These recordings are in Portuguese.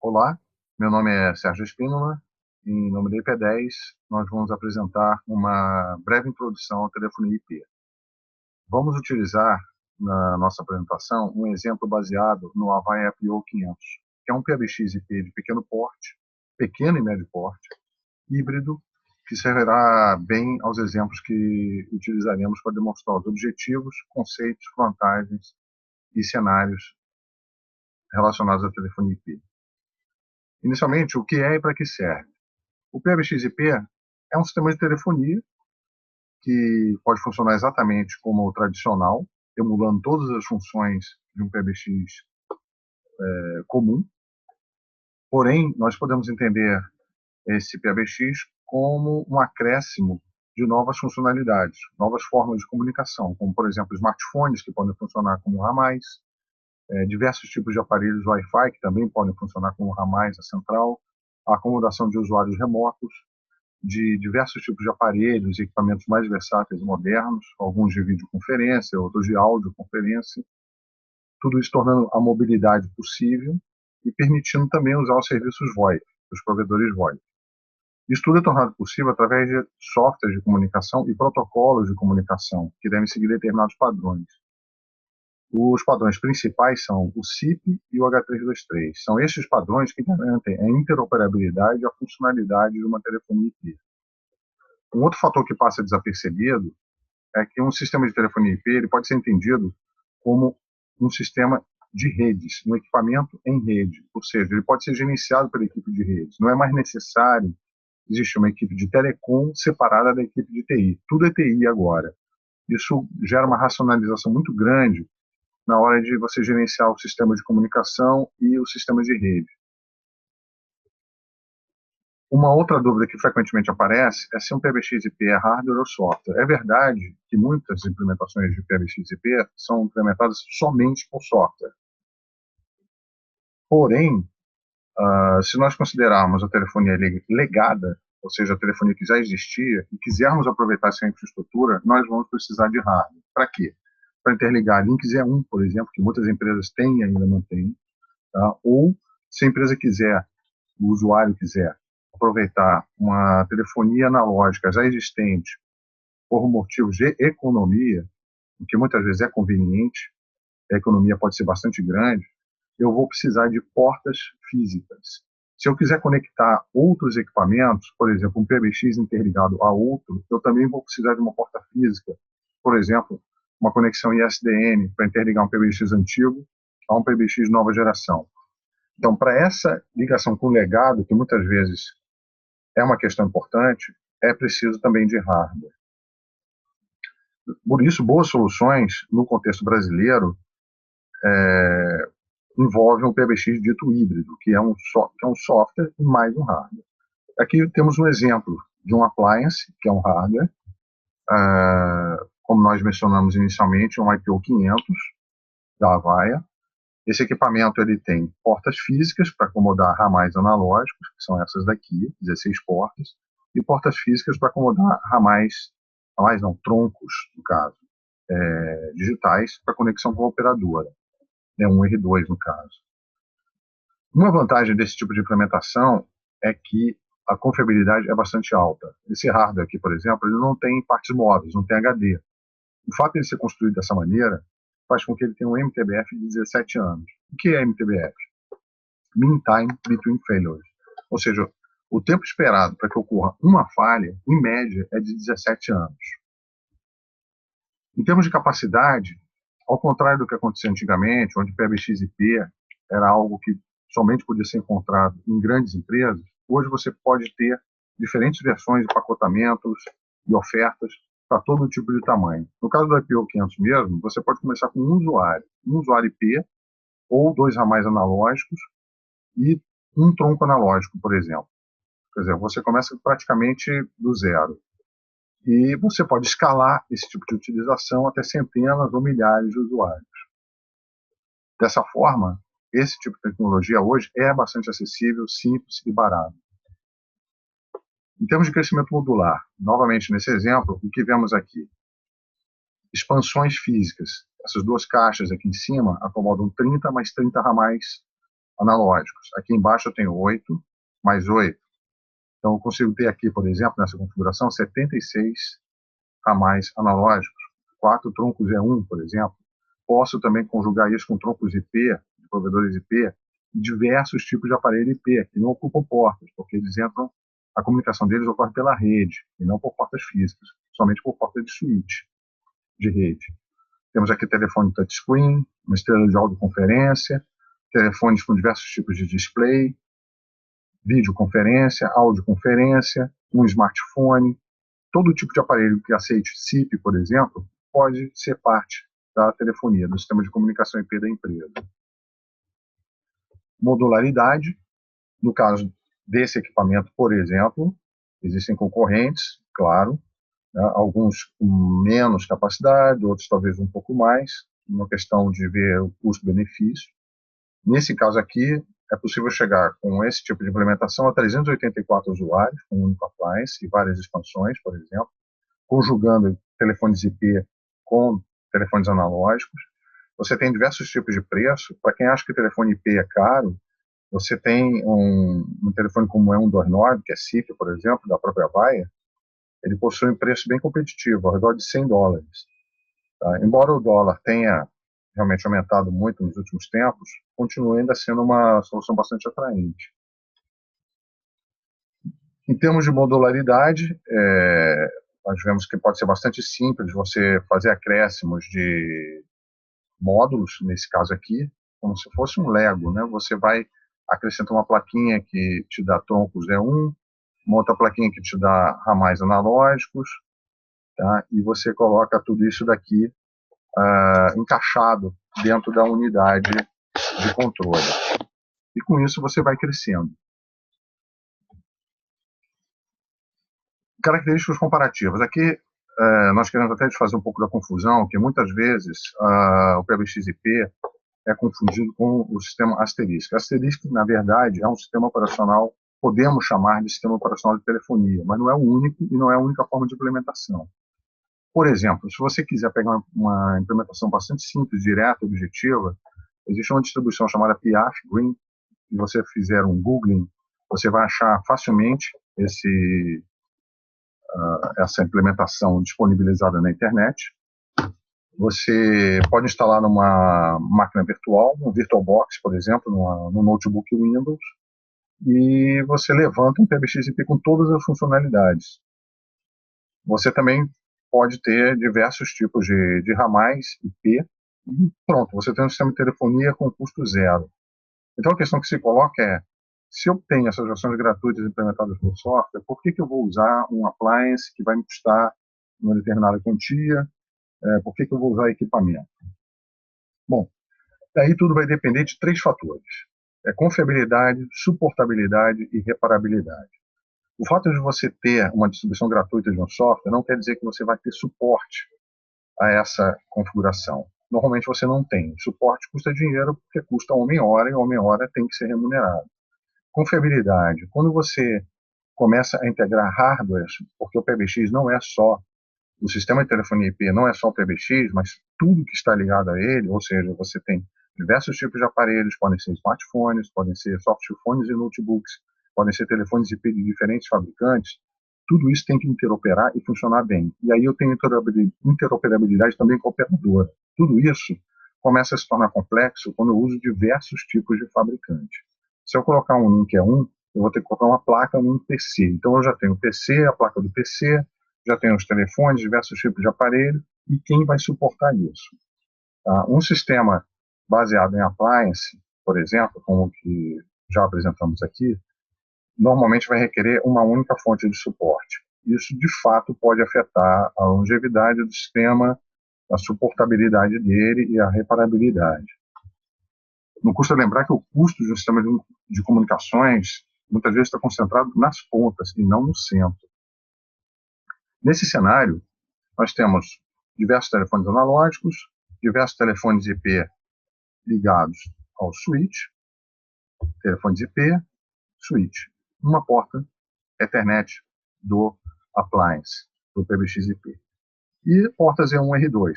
Olá, meu nome é Sérgio Espínola. Em nome da IP10, nós vamos apresentar uma breve introdução à telefonia IP. Vamos utilizar na nossa apresentação um exemplo baseado no Avaya PO500, que é um PBX IP de pequeno porte, pequeno e médio porte, híbrido, que servirá bem aos exemplos que utilizaremos para demonstrar os objetivos, conceitos, vantagens e cenários relacionados à telefonia IP. Inicialmente, o que é e para que serve? O PBX-IP é um sistema de telefonia que pode funcionar exatamente como o tradicional, emulando todas as funções de um PBX comum. Porém, nós podemos entender esse PBX como um acréscimo de novas funcionalidades, novas formas de comunicação, como, por exemplo, smartphones que podem funcionar como ramais, diversos tipos de aparelhos Wi-Fi que também podem funcionar como ramais, a central, a acomodação de usuários remotos, de diversos tipos de aparelhos e equipamentos mais versáteis e modernos, alguns de videoconferência, outros de audioconferência, tudo isso tornando a mobilidade possível e permitindo também usar os serviços VoIP, dos provedores VoIP. Isso tudo é tornado possível através de softwares de comunicação e protocolos de comunicação, que devem seguir determinados padrões. Os padrões principais são o SIP e o H323. São estes padrões que garantem a interoperabilidade e a funcionalidade de uma telefonia IP. Um outro fator que passa desapercebido é que um sistema de telefonia IP ele pode ser entendido como um sistema de redes, um equipamento em rede, ou seja, ele pode ser gerenciado pela equipe de redes. Não é mais necessário existir uma equipe de telecom separada da equipe de TI. Tudo é TI agora. Isso gera uma racionalização muito grande na hora de você gerenciar o sistema de comunicação e o sistema de rede. Uma outra dúvida que frequentemente aparece é se um PBX-IP é hardware ou software. É verdade que muitas implementações de PBX-IP são implementadas somente com software. Porém, se nós considerarmos a telefonia legada, ou seja, a telefonia que já existia, e quisermos aproveitar essa infraestrutura, nós vamos precisar de hardware. Para quê? Para interligar links E1, por exemplo, que muitas empresas têm e ainda mantêm, tá? Ou se a empresa quiser, o usuário quiser, aproveitar uma telefonia analógica já existente por motivos de economia, o que muitas vezes é conveniente, a economia pode ser bastante grande, eu vou precisar de portas físicas. Se eu quiser conectar outros equipamentos, por exemplo, um PBX interligado a outro, eu também vou precisar de uma porta física, por exemplo, uma conexão ISDN para interligar um PBX antigo a um PBX nova geração. Então, para essa ligação com o legado, que muitas vezes é uma questão importante, é preciso também de hardware. Por isso, boas soluções, no contexto brasileiro, envolvem um PBX dito híbrido, que é um software e mais um hardware. Aqui temos um exemplo de um appliance, que é um hardware, como nós mencionamos inicialmente, um IPO500 da Avaya. Esse equipamento ele tem portas físicas para acomodar ramais analógicos, que são essas daqui, 16 portas, e portas físicas para acomodar troncos, no caso, digitais, para conexão com a operadora, um R2 no caso. Uma vantagem desse tipo de implementação é que a confiabilidade é bastante alta. Esse hardware aqui, por exemplo, ele não tem partes móveis, não tem HD. O fato de ele ser construído dessa maneira faz com que ele tenha um MTBF de 17 anos. O que é MTBF? Mean Time Between Failures. Ou seja, o tempo esperado para que ocorra uma falha, em média, é de 17 anos. Em termos de capacidade, ao contrário do que acontecia antigamente, onde PBX-IP era algo que somente podia ser encontrado em grandes empresas, hoje você pode ter diferentes versões de empacotamentos e ofertas para todo tipo de tamanho. No caso do IPO500 mesmo, você pode começar com um usuário IP, ou 2 ramais analógicos e um tronco analógico, por exemplo. Quer dizer, você começa praticamente do zero. E você pode escalar esse tipo de utilização até centenas ou milhares de usuários. Dessa forma, esse tipo de tecnologia hoje é bastante acessível, simples e barato. Em termos de crescimento modular, novamente nesse exemplo, o que vemos aqui? Expansões físicas. Essas duas caixas aqui em cima acomodam 30 mais 30 ramais analógicos. Aqui embaixo eu tenho 8 mais 8. Então eu consigo ter aqui, por exemplo, nessa configuração, 76 ramais analógicos, 4 troncos E1, por exemplo. Posso também conjugar isso com troncos IP, de provedores IP, e diversos tipos de aparelho IP, que não ocupam portas, porque eles entram, a comunicação deles ocorre pela rede, e não por portas físicas, somente por portas de switch, de rede. Temos aqui telefone touchscreen, uma estrela de audioconferência, telefones com diversos tipos de display, videoconferência, audioconferência, um smartphone. Todo tipo de aparelho que aceite SIP, por exemplo, pode ser parte da telefonia, do sistema de comunicação IP da empresa. Modularidade, no caso desse equipamento, por exemplo, existem concorrentes, claro, né, alguns com menos capacidade, outros talvez um pouco mais, uma questão de ver o custo-benefício. Nesse caso aqui, é possível chegar com esse tipo de implementação a 384 usuários, com um único appliance e várias expansões, por exemplo, conjugando telefones IP com telefones analógicos. Você tem diversos tipos de preço. Para quem acha que telefone IP é caro, você tem um telefone como é um 29, que é SIP, por exemplo, da própria Avaya. Ele possui um preço bem competitivo, ao redor de $100. Tá? Embora o dólar tenha realmente aumentado muito nos últimos tempos, continua ainda sendo uma solução bastante atraente. Em termos de modularidade, nós vemos que pode ser bastante simples você fazer acréscimos de módulos, nesse caso aqui, como se fosse um Lego, né? Você vai acrescentar uma plaquinha que te dá troncos E1, uma outra plaquinha que te dá ramais analógicos, tá? E você coloca tudo isso daqui encaixado dentro da unidade de controle. E com isso você vai crescendo. Características comparativas. Aqui nós queremos até fazer um pouco da confusão, que muitas vezes o PBX-IP é confundido com o sistema Asterisk. Asterisk, na verdade, é um sistema operacional, podemos chamar de sistema operacional de telefonia, mas não é o único e não é a única forma de implementação. Por exemplo, se você quiser pegar uma implementação bastante simples, direta, objetiva, existe uma distribuição chamada Piaf Green. Se você fizer um Googling, você vai achar facilmente essa implementação disponibilizada na internet. Você pode instalar numa máquina virtual, um VirtualBox, por exemplo, num notebook Windows, e você levanta um PBX-IP com todas as funcionalidades. Você também pode ter diversos tipos de ramais IP, e pronto, você tem um sistema de telefonia com custo zero. Então a questão que se coloca é, se eu tenho essas versões gratuitas implementadas por software, por que eu vou usar um appliance que vai me custar uma determinada quantia? Por que eu vou usar equipamento? Bom, aí tudo vai depender de 3 fatores. Confiabilidade, suportabilidade e reparabilidade. O fato de você ter uma distribuição gratuita de um software não quer dizer que você vai ter suporte a essa configuração. Normalmente você não tem. Suporte custa dinheiro porque custa homem-hora e homem-hora tem que ser remunerado. Confiabilidade. Quando você começa a integrar hardware, porque o PBX não é só, o sistema de telefonia IP não é só o PBX, mas tudo que está ligado a ele, ou seja, você tem diversos tipos de aparelhos, podem ser smartphones, podem ser softphones e notebooks, podem ser telefones IP de diferentes fabricantes, tudo isso tem que interoperar e funcionar bem. E aí eu tenho interoperabilidade também com a operadora. Tudo isso começa a se tornar complexo quando eu uso diversos tipos de fabricante. Se eu colocar um link E1, eu vou ter que colocar uma placa num PC. Então eu já tenho o PC, a placa do PC, já tenho os telefones, diversos tipos de aparelho, e quem vai suportar isso? Um sistema baseado em appliance, por exemplo, como o que já apresentamos aqui, normalmente vai requerer uma única fonte de suporte. Isso, de fato, pode afetar a longevidade do sistema, a suportabilidade dele e a reparabilidade. Não custa lembrar que o custo de um sistema de comunicações muitas vezes está concentrado nas pontas e não no centro. Nesse cenário, nós temos diversos telefones analógicos, diversos telefones IP ligados ao switch, telefones IP, switch, uma porta Ethernet do appliance, do PBX-IP. E portas E1 e R2.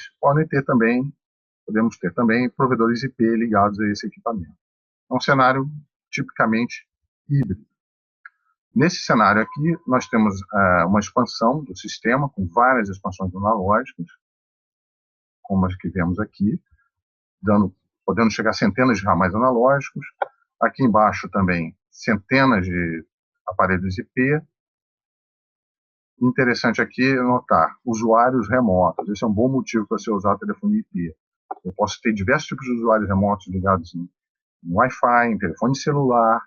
Podemos ter também provedores IP ligados a esse equipamento. É um cenário tipicamente híbrido. Nesse cenário aqui, nós temos uma expansão do sistema, com várias expansões analógicas, como as que vemos aqui, podendo chegar a centenas de ramais analógicos. Aqui embaixo também, centenas de aparelhos IP. Interessante aqui notar, usuários remotos. Esse é um bom motivo para você usar a telefonia IP. Eu posso ter diversos tipos de usuários remotos ligados em Wi-Fi, em telefone celular,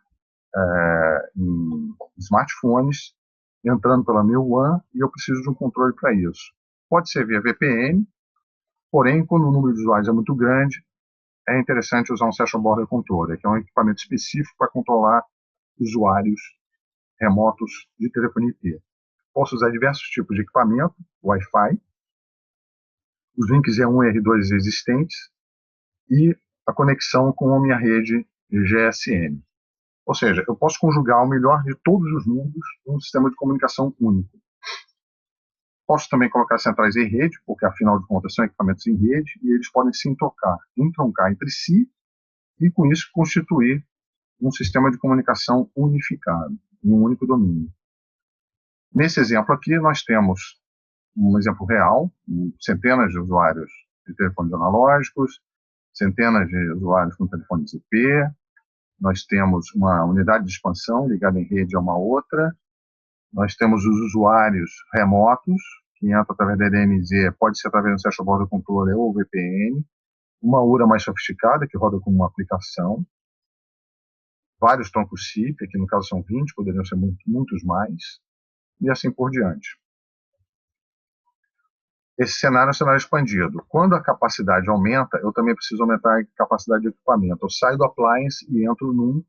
em smartphones, entrando pela meu WAN, e eu preciso de um controle para isso. Pode ser via VPN, porém, quando o número de usuários é muito grande, é interessante usar um Session Border Controller, que é um equipamento específico para controlar usuários remotos de telefonia IP. Posso usar diversos tipos de equipamento, Wi-Fi, os links E1 e R2 existentes e a conexão com a minha rede GSM. Ou seja, eu posso conjugar o melhor de todos os mundos em um sistema de comunicação único. Posso também colocar centrais em rede, porque afinal de contas são equipamentos em rede, e eles podem se entroncar entre si e com isso constituir um sistema de comunicação unificado, em um único domínio. Nesse exemplo aqui, nós temos um exemplo real, centenas de usuários de telefones analógicos, centenas de usuários com telefones IP, nós temos uma unidade de expansão ligada em rede a uma outra, nós temos os usuários remotos, que entram através da DMZ, pode ser através do Session Border Controller ou VPN, uma URA mais sofisticada, que roda com uma aplicação, vários troncos SIP, que no caso são 20, poderiam ser muitos mais, e assim por diante. Esse cenário é um cenário expandido. Quando a capacidade aumenta, eu também preciso aumentar a capacidade de equipamento. Eu saio do appliance e entro num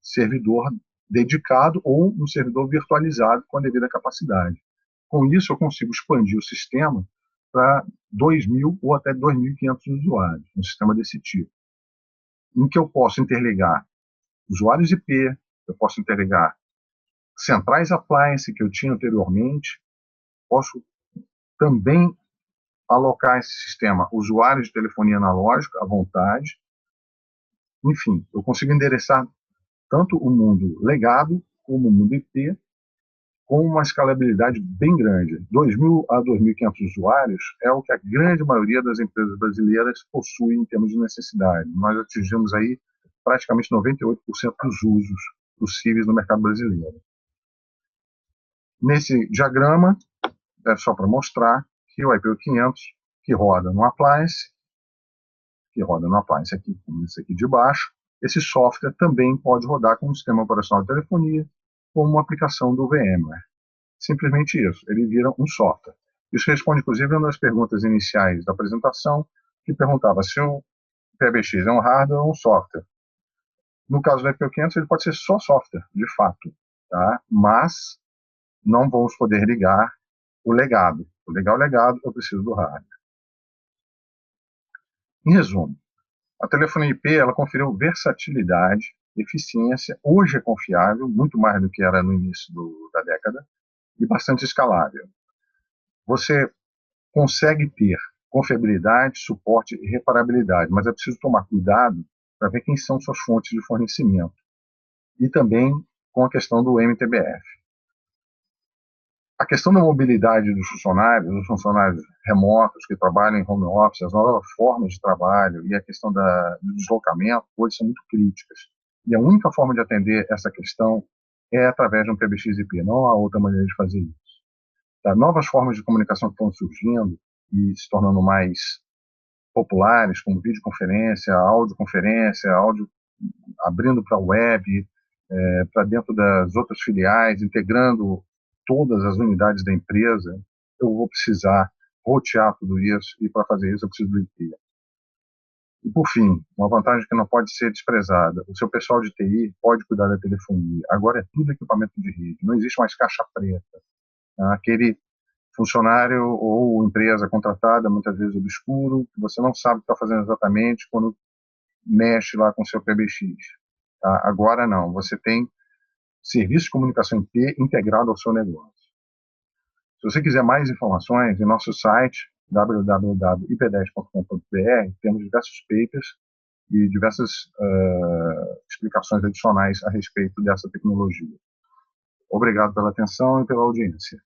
servidor dedicado ou um servidor virtualizado com a devida capacidade. Com isso, eu consigo expandir o sistema para 2.000 ou até 2.500 usuários, um sistema desse tipo, em que eu posso interligar usuários IP, eu posso interligar centrais appliance que eu tinha anteriormente, posso também alocar esse sistema usuários de telefonia analógica à vontade. Enfim, eu consigo endereçar tanto o mundo legado como o mundo IP com uma escalabilidade bem grande. 2.000 a 2.500 usuários é o que a grande maioria das empresas brasileiras possui em termos de necessidade. Nós atingimos aí praticamente 98% dos usos possíveis no mercado brasileiro. Nesse diagrama, é só para mostrar que o IPv500, que roda no appliance aqui, como esse aqui de baixo, esse software também pode rodar como sistema operacional de telefonia, como uma aplicação do VMware. Simplesmente isso, ele vira um software. Isso responde, inclusive, a uma das perguntas iniciais da apresentação, que perguntava se o PBX é um hardware ou um software. No caso do IPv500, ele pode ser só software, de fato, tá? Mas não vamos poder ligar o legado. Para ligar o legado, eu preciso do hardware. Em resumo, a telefonia IP ela conferiu versatilidade, eficiência, hoje é confiável, muito mais do que era no início da década, e bastante escalável. Você consegue ter confiabilidade, suporte e reparabilidade, mas é preciso tomar cuidado para ver quem são suas fontes de fornecimento. E também com a questão do MTBF. A questão da mobilidade dos funcionários remotos que trabalham em home office, as novas formas de trabalho e a questão do deslocamento, hoje são muito críticas. E a única forma de atender essa questão é através de um PBX-IP, não há outra maneira de fazer isso. Tá? Novas formas de comunicação que estão surgindo e se tornando mais populares, como videoconferência, audioconferência, áudio abrindo para a web, para dentro das outras filiais, integrando todas as unidades da empresa, eu vou precisar rotear tudo isso, e para fazer isso eu preciso do IP. E por fim, uma vantagem que não pode ser desprezada, o seu pessoal de TI pode cuidar da telefonia, agora é tudo equipamento de rede, não existe mais caixa preta. Aquele funcionário ou empresa contratada, muitas vezes obscuro, que você não sabe o que está fazendo exatamente quando mexe lá com o seu PBX. Tá? Agora não, você tem serviço de comunicação IP integrado ao seu negócio. Se você quiser mais informações, em nosso site www.ip10.com.br temos diversos papers e diversas explicações adicionais a respeito dessa tecnologia. Obrigado pela atenção e pela audiência.